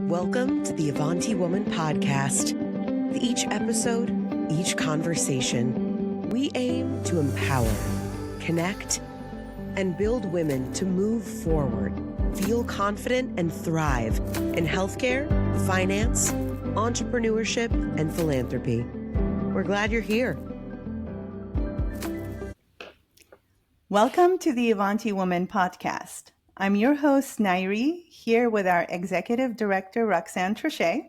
Welcome to the Avanti Woman podcast. With each episode, each conversation, we aim to empower, connect, and build women to move forward, feel confident, and thrive in healthcare, finance, entrepreneurship, and philanthropy. We're glad you're here. Welcome to the Avanti Woman podcast. I'm your host, Nairi, here with our Executive Director, Roxanne Trichet.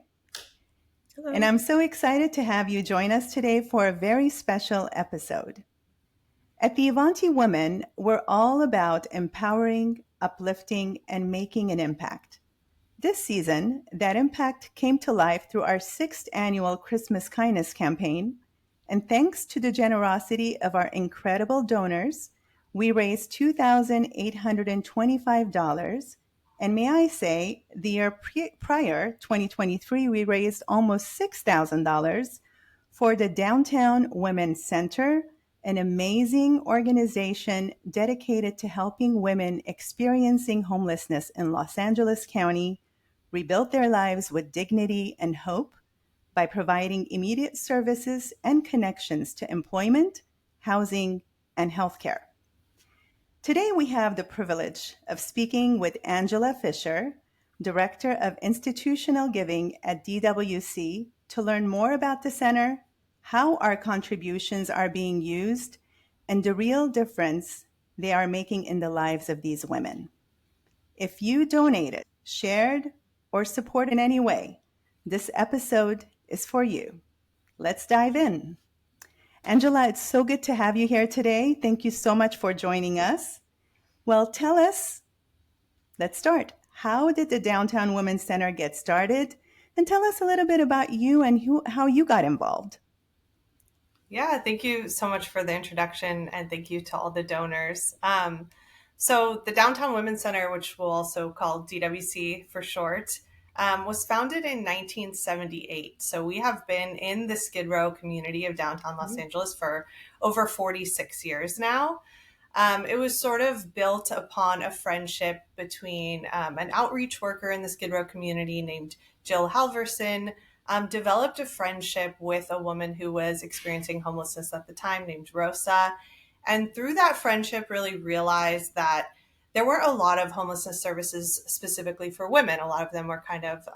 Hello. And I'm so excited to have you join us today for a very special episode. At the Avanti Woman, we're all about empowering, uplifting, and making an impact. This season, that impact came to life through our 6th annual Christmas Kindness campaign. And thanks to the generosity of our incredible donors, we raised $2,825. And may I say, the year prior, 2023, we raised almost $6,000 for the Downtown Women's Center, an amazing organization dedicated to helping women experiencing homelessness in Los Angeles County rebuild their lives with dignity and hope by providing immediate services and connections to employment, housing, and healthcare. Today, we have the privilege of speaking with Angela Fisher, Director of Institutional Giving at DWC, to learn more about the center, how our contributions are being used, and the real difference they are making in the lives of these women. If you donated, shared, or support in any way, this episode is for you. Let's dive in. Angela, it's so good to have you here today. Thank you so much for joining us. Well, tell us, let's start. How did the Downtown Women's Center get started? And tell us a little bit about you and how you got involved. Yeah, thank you so much for the introduction, and thank you to all the donors. So the Downtown Women's Center, which we'll also call DWC for short, was founded in 1978. So we have been in the Skid Row community of downtown Los Angeles for over 46 years now. It was sort of built upon a friendship between an outreach worker in the Skid Row community named Jill Halverson, developed a friendship with a woman who was experiencing homelessness at the time named Rosa. And through that friendship, really realized that there weren't a lot of homelessness services specifically for women. A lot of them were kind of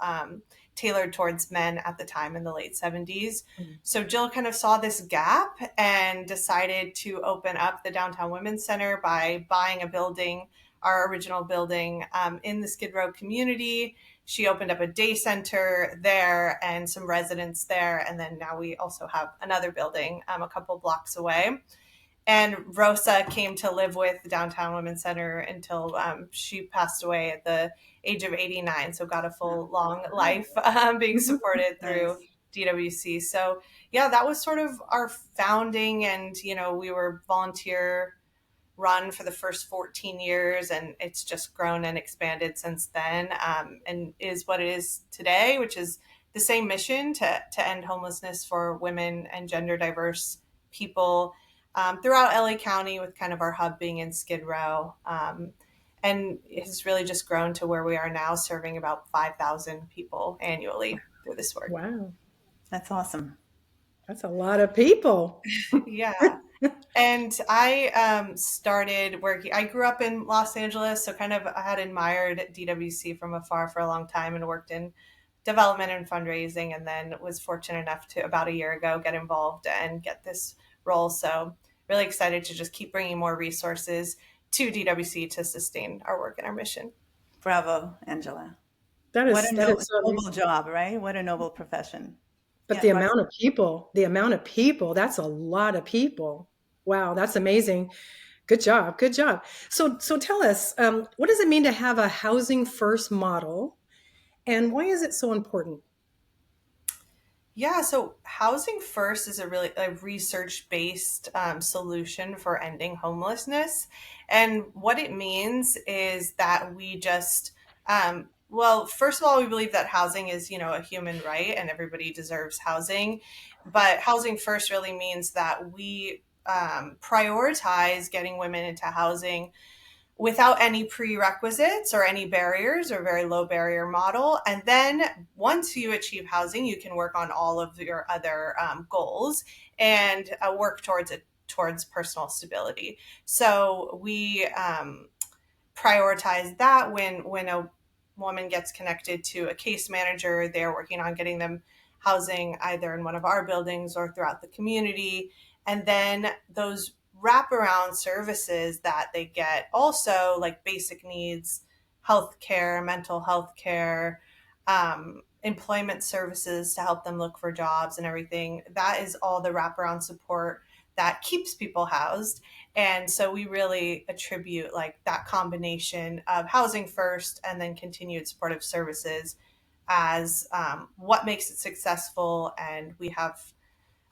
tailored towards men at the time in the late 70s. Mm-hmm. So Jill kind of saw this gap and decided to open up the Downtown Women's Center by buying a building, our original building, in the Skid Row community. She opened up a day center there and some residents there. And then now we also have another building a couple blocks away. And Rosa came to live with the Downtown Women's Center until she passed away at the age of 89. So got a full long life being supported through DWC. So yeah, that was sort of our founding. And, you know, we were volunteer run for the first 14 years, and it's just grown and expanded since then, and is what it is today, which is the same mission to end homelessness for women and gender diverse people throughout LA County, with kind of our hub being in Skid Row. And it has really just grown to where we are now, serving about 5,000 people annually through this work. Wow. That's awesome. That's a lot of people. Yeah. And I started working, I grew up in Los Angeles, so kind of I had admired DWC from afar for a long time and worked in development and fundraising, and then was fortunate enough to about a year ago get involved and get this role. So really excited to just keep bringing more resources to DWC to sustain our work and our mission. Bravo, Angela. What a noble job, right? What a noble profession. But the amount of people, that's a lot of people. Wow, that's amazing. Good job. So tell us, what does it mean to have a housing first model, and why is it so important? Yeah, so housing first is a research-based solution for ending homelessness. And what it means is that we just, well, first of all, we believe that housing is, a human right and everybody deserves housing. But housing first really means that we prioritize getting women into housing without any prerequisites or any barriers, or very low barrier model. And then once you achieve housing, you can work on all of your other goals and work towards personal stability. So we prioritize that when a woman gets connected to a case manager. They're working on getting them housing either in one of our buildings or throughout the community. And then those wraparound services that they get, also like basic needs, healthcare, mental health care, employment services to help them look for jobs and everything. That is all the wraparound support that keeps people housed. And so we really attribute like that combination of housing first and then continued supportive services as what makes it successful. And we have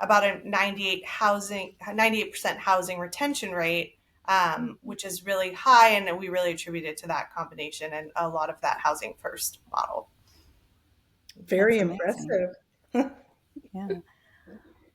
about a 98% housing retention rate, which is really high. And we really attribute it to that combination and a lot of that housing first model. Very That's amazing. impressive. Yeah.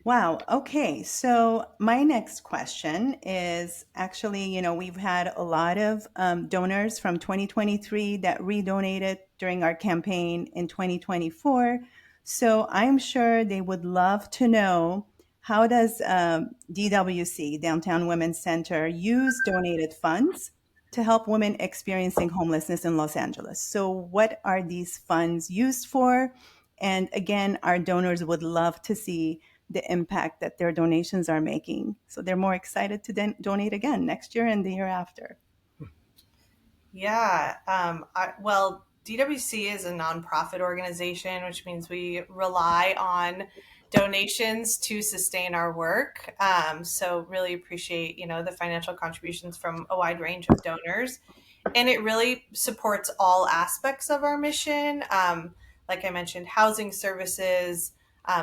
Wow. Okay. So my next question is actually, we've had a lot of donors from 2023 that redonated during our campaign in 2024. So I'm sure they would love to know, how does DWC, Downtown Women's Center, use donated funds to help women experiencing homelessness in Los Angeles? So what are these funds used for? And again, our donors would love to see the impact that their donations are making. So they're more excited to donate again next year and the year after. Yeah. Well, DWC is a nonprofit organization, which means we rely on donations to sustain our work. So really appreciate, the financial contributions from a wide range of donors. And it really supports all aspects of our mission. Like I mentioned, housing services,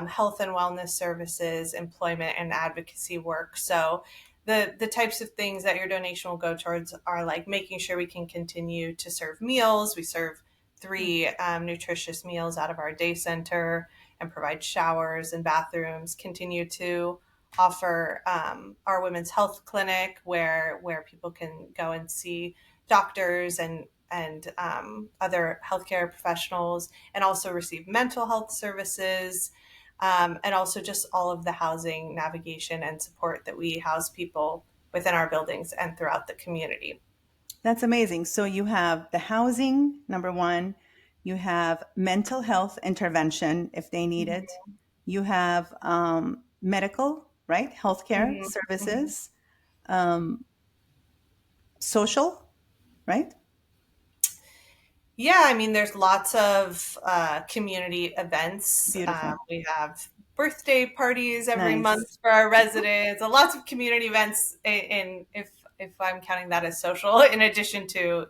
health and wellness services, employment and advocacy work. So the types of things that your donation will go towards are like making sure we can continue to serve meals. We serve 3 nutritious meals out of our day center and provide showers and bathrooms. Continue to offer our women's health clinic where people can go and see doctors and other healthcare professionals, and also receive mental health services, and also just all of the housing navigation and support that we house people within our buildings and throughout the community. That's amazing. So you have the housing, number one. You have mental health intervention if they need it. You have medical, right? Healthcare Mm-hmm. Mm-hmm. services, social, right? Yeah, I mean, there's lots of community events. Beautiful. We have birthday parties every month Nice. for our residents. Lots of community events. In if I'm counting that as social, in addition to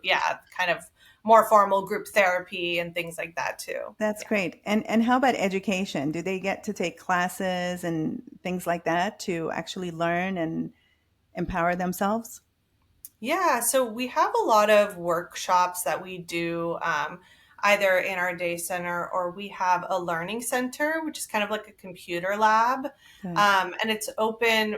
kind of more formal group therapy and things like that too. That's great. And how about education? Do they get to take classes and things like that to actually learn and empower themselves? Yeah, so we have a lot of workshops that we do either in our day center, or we have a learning center, which is kind of like a computer lab. Good. And it's open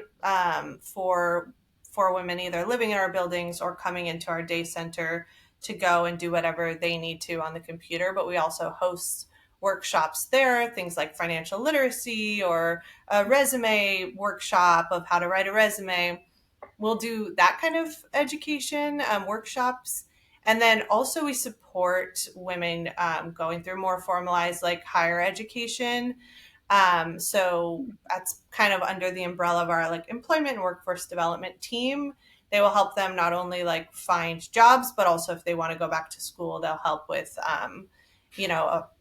for women either living in our buildings or coming into our day center to go and do whatever they need to on the computer. But we also host workshops there, things like financial literacy or a resume workshop of how to write a resume. We'll do that kind of education workshops. And then also we support women going through more formalized like higher education. So that's kind of under the umbrella of our like employment and workforce development team. They will help them not only like find jobs, but also if they want to go back to school, they'll help with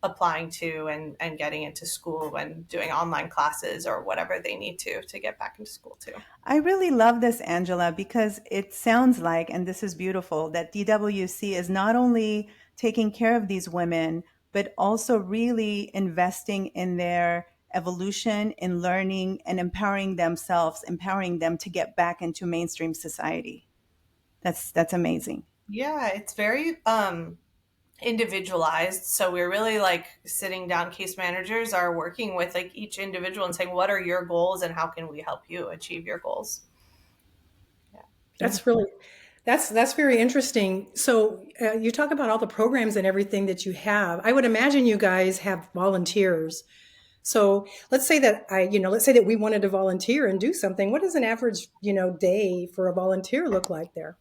applying to and getting into school and doing online classes or whatever they need to get back into school too. I really love this, Angela, because it sounds like, and this is beautiful, that DWC is not only taking care of these women, but also really investing in their evolution, in learning, and empowering themselves, empowering them to get back into mainstream society. That's amazing. Yeah, it's very individualized. So we're really like sitting down, case managers are working with like each individual and saying, what are your goals and how can we help you achieve your goals? Yeah. That's Beautiful. That's very interesting. So you talk about all the programs and everything that you have. I would imagine you guys have volunteers. So let's say that let's say that we wanted to volunteer and do something. What does an average, day for a volunteer look like there?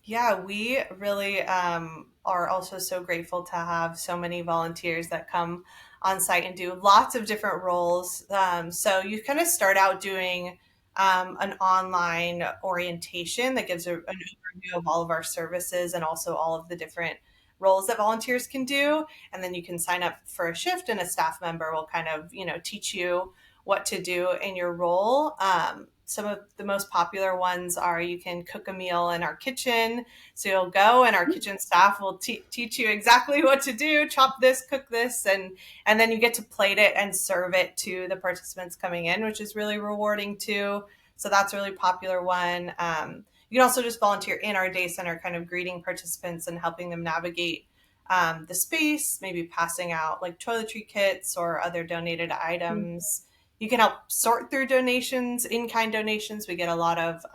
Yeah, we really are also so grateful to have so many volunteers that come on site and do lots of different roles. So you kind of start out doing an online orientation that gives an overview of all of our services and also all of the different roles that volunteers can do. And then you can sign up for a shift, and a staff member will kind of, teach you what to do in your role. Some of the most popular ones are you can cook a meal in our kitchen. So you'll go and our kitchen staff will teach you exactly what to do, chop this, cook this, and then you get to plate it and serve it to the participants coming in, which is really rewarding too. So that's a really popular one. You can also just volunteer in our day center, kind of greeting participants and helping them navigate the space, maybe passing out like toiletry kits or other donated items. You can help sort through donations, in-kind donations. We get a lot of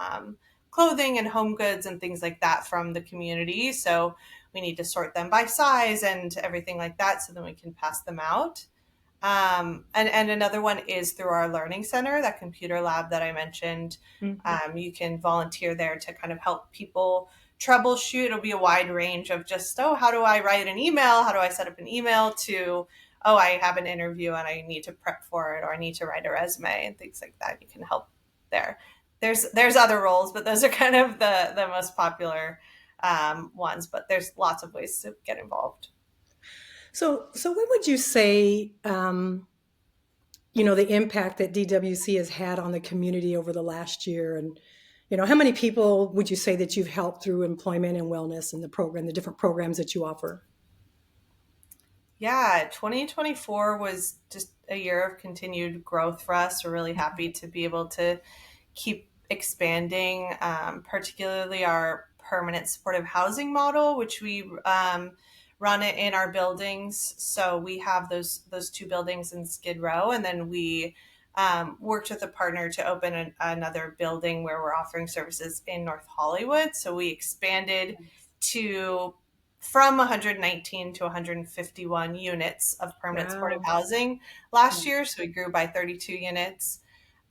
clothing and home goods and things like that from the community. So we need to sort them by size and everything like that, so then we can pass them out. And another one is through our learning center, that computer lab that I mentioned. You can volunteer there to kind of help people troubleshoot. It'll be a wide range of just, oh, how do I write an email? How do I set up an email? To, oh, I have an interview and I need to prep for it, or I need to write a resume and things like that. You can help there. There's other roles, but those are kind of the most popular ones. But there's lots of ways to get involved. So what would you say, the impact that DWC has had on the community over the last year? And, how many people would you say that you've helped through employment and wellness and the different programs that you offer? Yeah, 2024 was just a year of continued growth for us. We're really happy to be able to keep expanding, particularly our permanent supportive housing model, which we run it in our buildings. So we have those two buildings in Skid Row, and then we worked with a partner to open another building where we're offering services in North Hollywood. So we expanded to from 119 to 151 units of permanent supportive housing last year. So we grew by 32 units.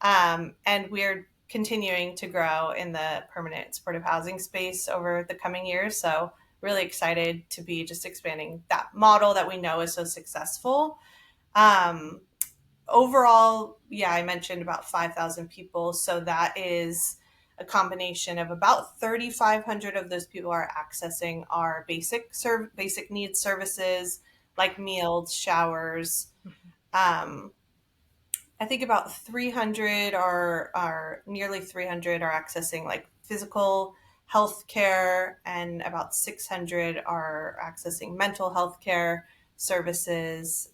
And we're continuing to grow in the permanent supportive housing space over the coming years. So really excited to be just expanding that model that we know is so successful. Overall, yeah, I mentioned about 5,000 people. So that is a combination of about 3,500 of those people are accessing our basic needs services like meals, showers. I think about 300 are nearly 300 are accessing like physical health care, and about 600 are accessing mental health care services.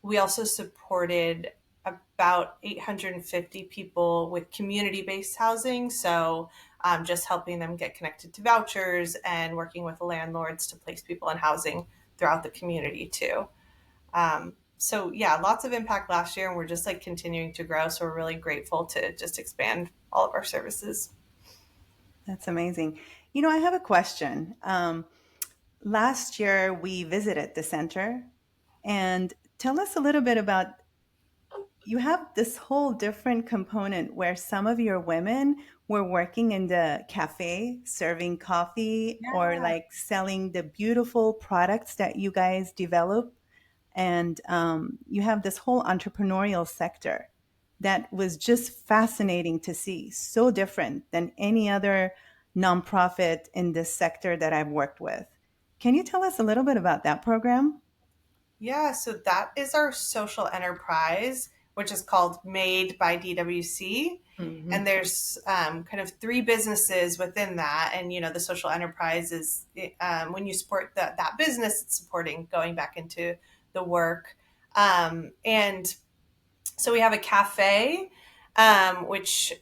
We also supported about 850 people with community-based housing. So just helping them get connected to vouchers and working with landlords to place people in housing throughout the community too. So yeah, lots of impact last year, and we're just like continuing to grow. So we're really grateful to just expand all of our services. That's amazing. I have a question. Last year we visited the center, and tell us a little bit about, you have this whole different component where some of your women were working in the cafe serving coffee, or like selling the beautiful products that you guys develop. And you have this whole entrepreneurial sector that was just fascinating to see, so different than any other nonprofit in this sector that I've worked with. Can you tell us a little bit about that program? Yeah, so that is our social enterprise, which is called Made by DWC. Mm-hmm. And there's kind of three businesses within that. And, the social enterprise is when you support that business, it's supporting going back into the work. And so we have a cafe, which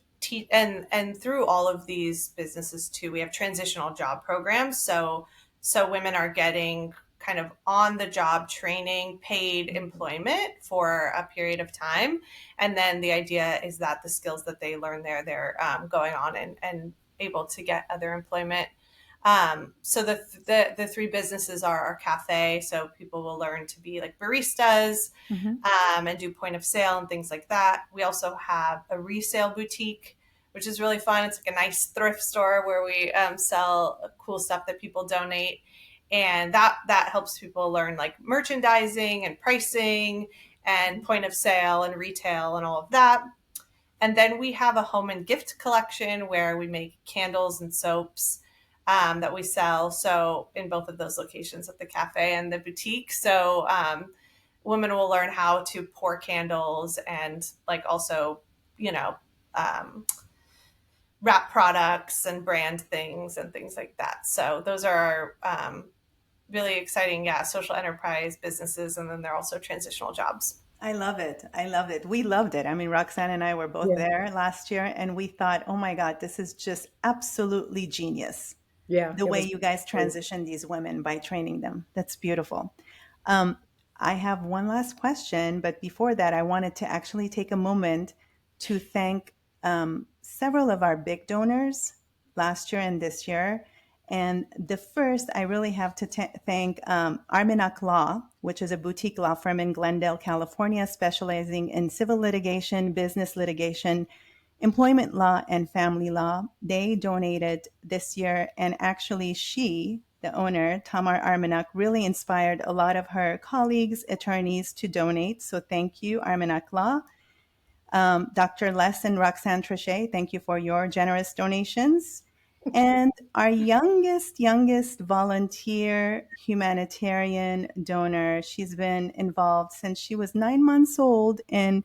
and through all of these businesses too, we have transitional job programs. So women are getting kind of on the job training, paid employment for a period of time. And then the idea is that the skills that they learn there, they're going on and able to get other employment. So the three businesses are our cafe. So people will learn to be like baristas, and do point of sale and things like that. We also have a resale boutique, which is really fun. It's like a nice thrift store where we sell cool stuff that people donate. And that helps people learn like merchandising and pricing and point of sale and retail and all of that. And then we have a home and gift collection where we make candles and soaps that we sell. So in both of those locations, at the cafe and the boutique. So women will learn how to pour candles and like also, you know, wrap products and brand things and things like that. So those are our really exciting, social enterprise businesses. And then they're also transitional jobs. I love it. I love it. We loved it. I mean, Roxanne and I were both there last year, and we thought, oh my God, this is just absolutely genius. Yeah. The way you guys transition these women by training them. That's beautiful. I have one last question, but before that, I wanted to actually take a moment to thank several of our big donors last year and this year. And the first, I really have to thank Arminac Law, which is a boutique law firm in Glendale, California, specializing in civil litigation, business litigation, employment law, and family law. They donated this year, and actually she, the owner, Tamar Arminac, really inspired a lot of her colleagues, attorneys to donate. So thank you, Arminac Law. Dr. Les and Roxanne Trichet, thank you for your generous donations. And our youngest volunteer humanitarian donor, she's been involved since she was 9 months old in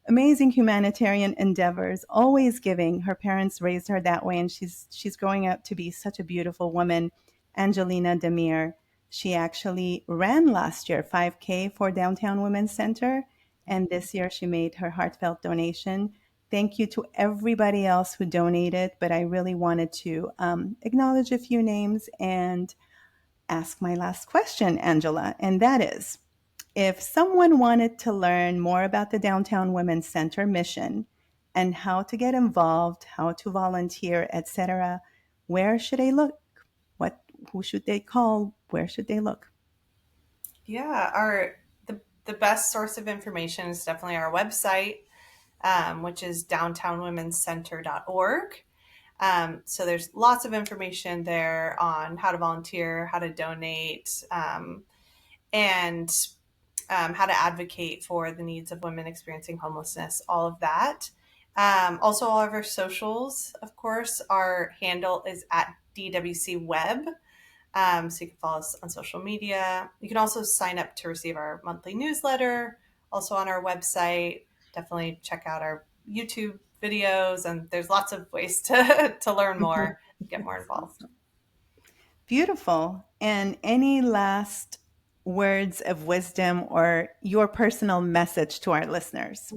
amazing humanitarian endeavors, always giving. Her parents raised her that way, and she's growing up to be such a beautiful woman, Angelina Demir. She actually ran last year 5K for Downtown Women's Center, and this year she made her heartfelt donation. Thank you to everybody else who donated, but I really wanted to acknowledge a few names and ask my last question, Angela, and that is, if someone wanted to learn more about the Downtown Women's Center mission and how to get involved, how to volunteer, etc., where should they look? Who should they call? Where should they look? Yeah, the best source of information is definitely our website, which is downtownwomencenter.org. So there's lots of information there on how to volunteer, how to donate, and how to advocate for the needs of women experiencing homelessness, all of that. Also, all of our socials, of course, our handle is at DWC Web. So you can follow us on social media. You can also sign up to receive our monthly newsletter, also on our website. Definitely check out our YouTube videos, and there's lots of ways to learn more, get more involved. Beautiful. And any last words of wisdom or your personal message to our listeners?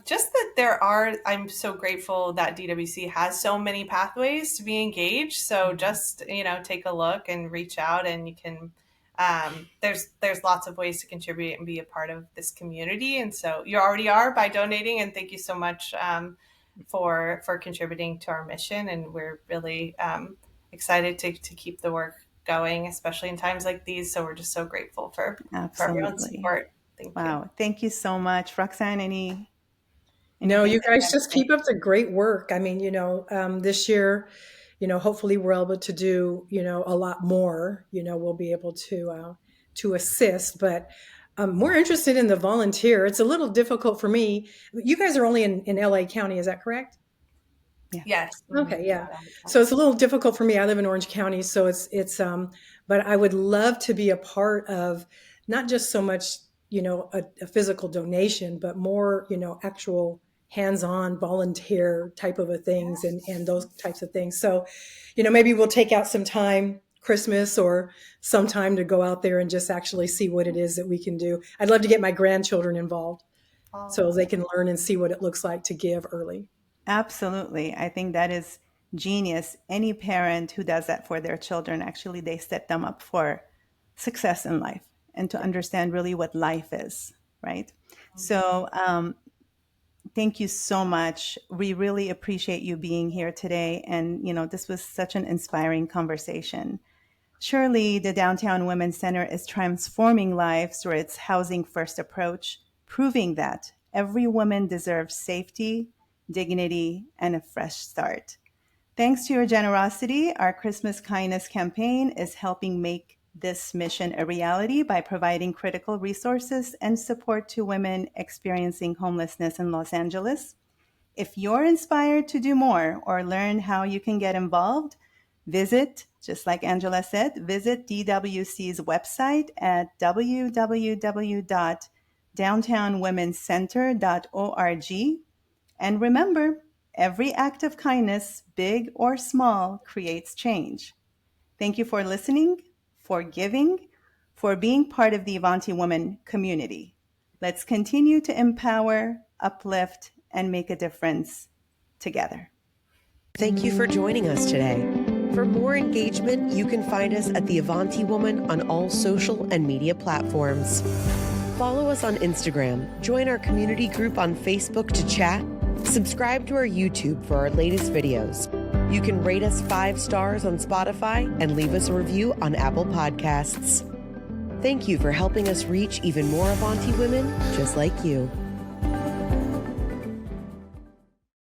Just that I'm so grateful that DWC has so many pathways to be engaged. So just, take a look and reach out, and you can, there's lots of ways to contribute and be a part of this community. And so you already are by donating, and thank you so much, for contributing to our mission. And we're really, excited to keep the work going, especially in times like these. So we're just so grateful for everyone's support. Thank you. Wow. Thank you so much. Roxanne, No, you guys just keep up the great work. I mean, this year, hopefully we're able to do, a lot more, we'll be able to assist, but I'm more interested in the volunteer. It's a little difficult for me. You guys are only in LA County. Is that correct? Yeah. Yes. Okay. Yeah. So it's a little difficult for me. I live in Orange County. So but I would love to be a part of not just so much, a physical donation, but more, actual hands-on volunteer type of things and those types of things. So, maybe we'll take out some time, Christmas or sometime, to go out there and just actually see what it is that we can do. I'd love to get my grandchildren involved so they can learn and see what it looks like to give early. Absolutely. I think that is genius. Any parent who does that for their children, actually, they set them up for success in life and to understand really what life is, right? So thank you so much. We really appreciate you being here today. And, this was such an inspiring conversation. Surely the Downtown Women's Center is transforming lives through its housing first approach, proving that every woman deserves safety, dignity, and a fresh start. Thanks to your generosity, our Christmas Kindness campaign is helping make this mission a reality by providing critical resources and support to women experiencing homelessness in Los Angeles. If you're inspired to do more or learn how you can get involved, visit, just like Angela said, visit DWC's website at www.downtownwomencenter.org. And remember, every act of kindness, big or small, creates change. Thank you for listening, for giving, for being part of the Avanti Woman community. Let's continue to empower, uplift, and make a difference together. Thank you for joining us today. For more engagement, you can find us at the Avanti Woman on all social and media platforms. Follow us on Instagram, join our community group on Facebook to chat, subscribe to our YouTube for our latest videos. You can rate us 5 stars on Spotify and leave us a review on Apple Podcasts. Thank you for helping us reach even more Avanti women just like you.